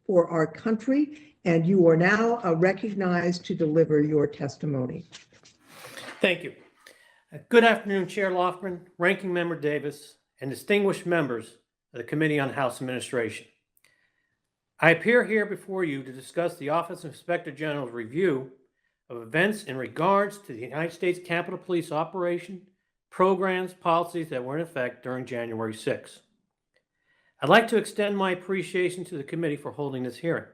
for our country, and you are now recognized to deliver your testimony. Thank you. Good afternoon, Chair Lofgren, Ranking Member Davis, and distinguished members of the Committee on House Administration. I appear here before you to discuss the Office of Inspector General's review of events in regards to the United States Capitol Police operation, programs, policies that were in effect during January 6th. I'd like to extend my appreciation to the committee for holding this hearing.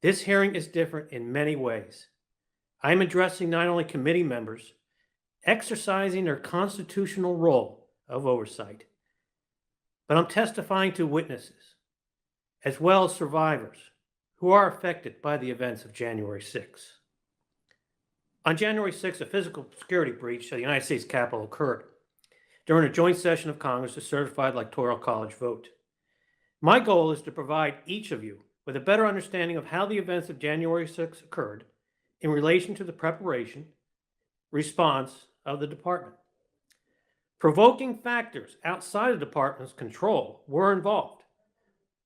This hearing is different in many ways. I'm addressing not only committee members exercising their constitutional role of oversight, but I'm testifying to witnesses, as well as survivors who are affected by the events of January 6th. On January 6th, a physical security breach of the United States Capitol occurred during a joint session of Congress to certify the Electoral College vote. My goal is to provide each of you with a better understanding of how the events of January 6th occurred in relation to the preparation, response of the department. Provoking factors outside of the department's control were involved.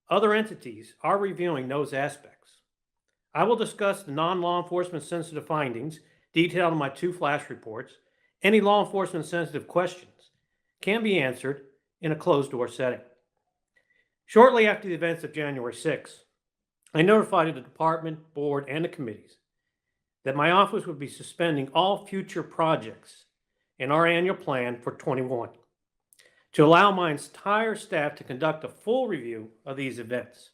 Other entities are reviewing those aspects. I will discuss the non-law enforcement sensitive findings detailed in my 2 flash reports. Any law enforcement sensitive questions can be answered in a closed door setting. Shortly after the events of January 6th, I notified the department, board, and the committees that my office would be suspending all future projects in our annual plan for 21 to allow my entire staff to conduct a full review of these events.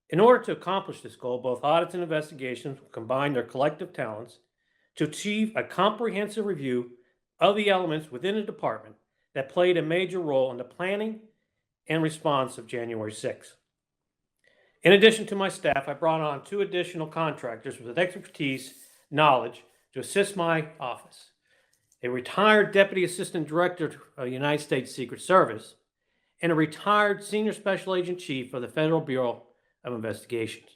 In order to accomplish this goal, both audits and investigations will combine their collective talents to achieve a comprehensive review of the elements within the department that played a major role in the planning and response of January 6th. In addition to my staff, I brought on 2 additional contractors with expertise, knowledge to assist my office: a retired Deputy Assistant Director of the United States Secret Service and a retired Senior Special Agent Chief of the Federal Bureau of Investigations.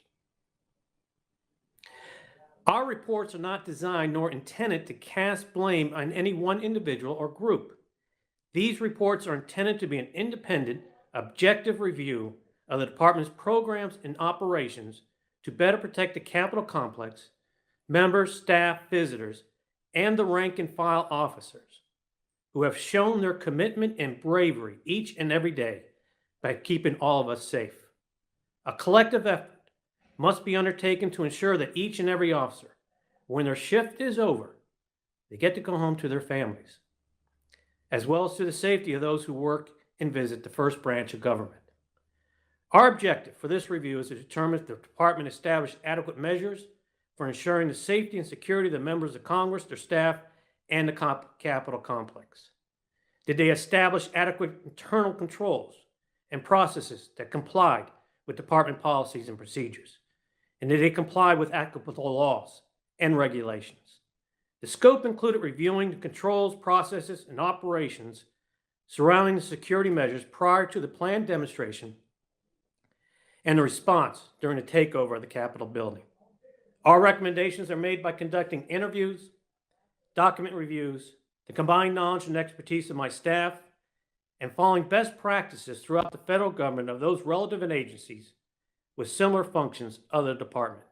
Our reports are not designed nor intended to cast blame on any one individual or group. These reports are intended to be an independent, objective review of the department's programs and operations to better protect the Capitol complex, members, staff, visitors, and the rank and file officers who have shown their commitment and bravery each and every day by keeping all of us safe. A collective effort must be undertaken to ensure that each and every officer, when their shift is over, they get to go home to their families, as well as to the safety of those who work and visit the first branch of government. Our objective for this review is to determine if the department established adequate measures for ensuring the safety and security of the members of Congress, their staff, and the Capitol complex. Did they establish adequate internal controls and processes that complied with department policies and procedures? And did they comply with applicable laws and regulations? The scope included reviewing the controls, processes, and operations surrounding the security measures prior to the planned demonstration and the response during the takeover of the Capitol building. Our recommendations are made by conducting interviews, document reviews, the combined knowledge and expertise of my staff, and following best practices throughout the federal government of those relevant agencies with similar functions of the department.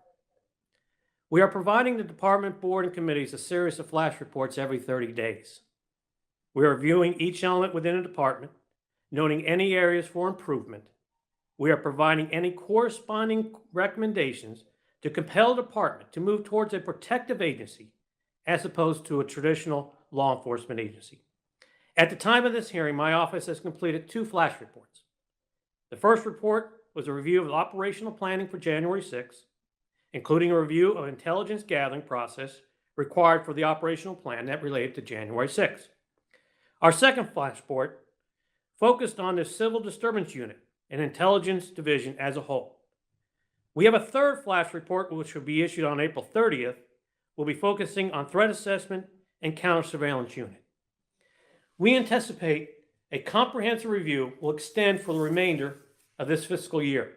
We are providing the department, board, and committees a series of flash reports every 30 days. We are reviewing each element within a department, noting any areas for improvement. We are providing any corresponding recommendations to compel the department to move towards a protective agency as opposed to a traditional law enforcement agency. At the time of this hearing, my office has completed 2 flash reports. The first report was a review of the operational planning for January 6th, including a review of intelligence gathering process required for the operational plan that related to January 6th. Our second flash report focused on the Civil Disturbance Unit and Intelligence Division as a whole. We have a third flash report which will be issued on April 30th. We'll be focusing on Threat Assessment and Counter Surveillance Unit. We anticipate a comprehensive review will extend for the remainder of this fiscal year.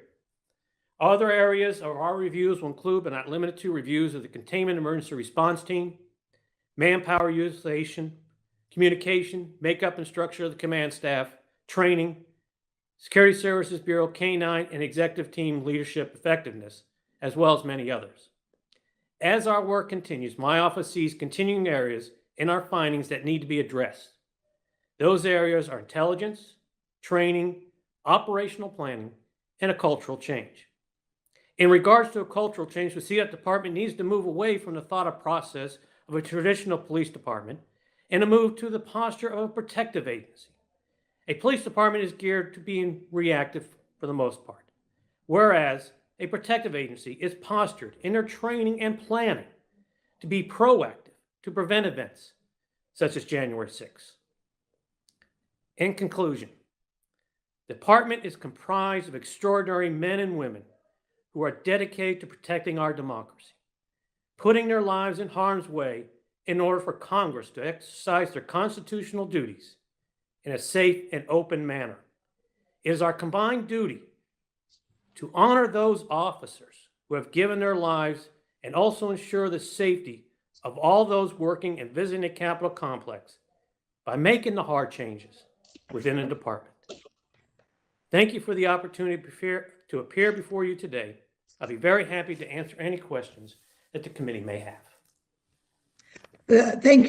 Other areas of our reviews will include, but not limited to, reviews of the Containment Emergency Response Team, manpower utilization, communication, makeup and structure of the command staff, training, Security Services Bureau K-9 and executive team leadership effectiveness, as well as many others. As our work continues, my office sees continuing areas in our findings that need to be addressed. Those areas are intelligence, training, operational planning, and a cultural change. In regards to a cultural change, we see that the department needs to move away from the thought process of a traditional police department and to move to the posture of a protective agency. A police department is geared to being reactive for the most part, whereas a protective agency is postured in their training and planning to be proactive to prevent events such as January 6th. In conclusion, the department is comprised of extraordinary men and women who are dedicated to protecting our democracy, putting their lives in harm's way in order for Congress to exercise their constitutional duties in a safe and open manner. It is our combined duty to honor those officers who have given their lives and also ensure the safety of all those working and visiting the Capitol complex by making the hard changes within the department. Thank you for the opportunity to appear before you today. I'll be very happy to answer any questions that the committee may have. Thank you.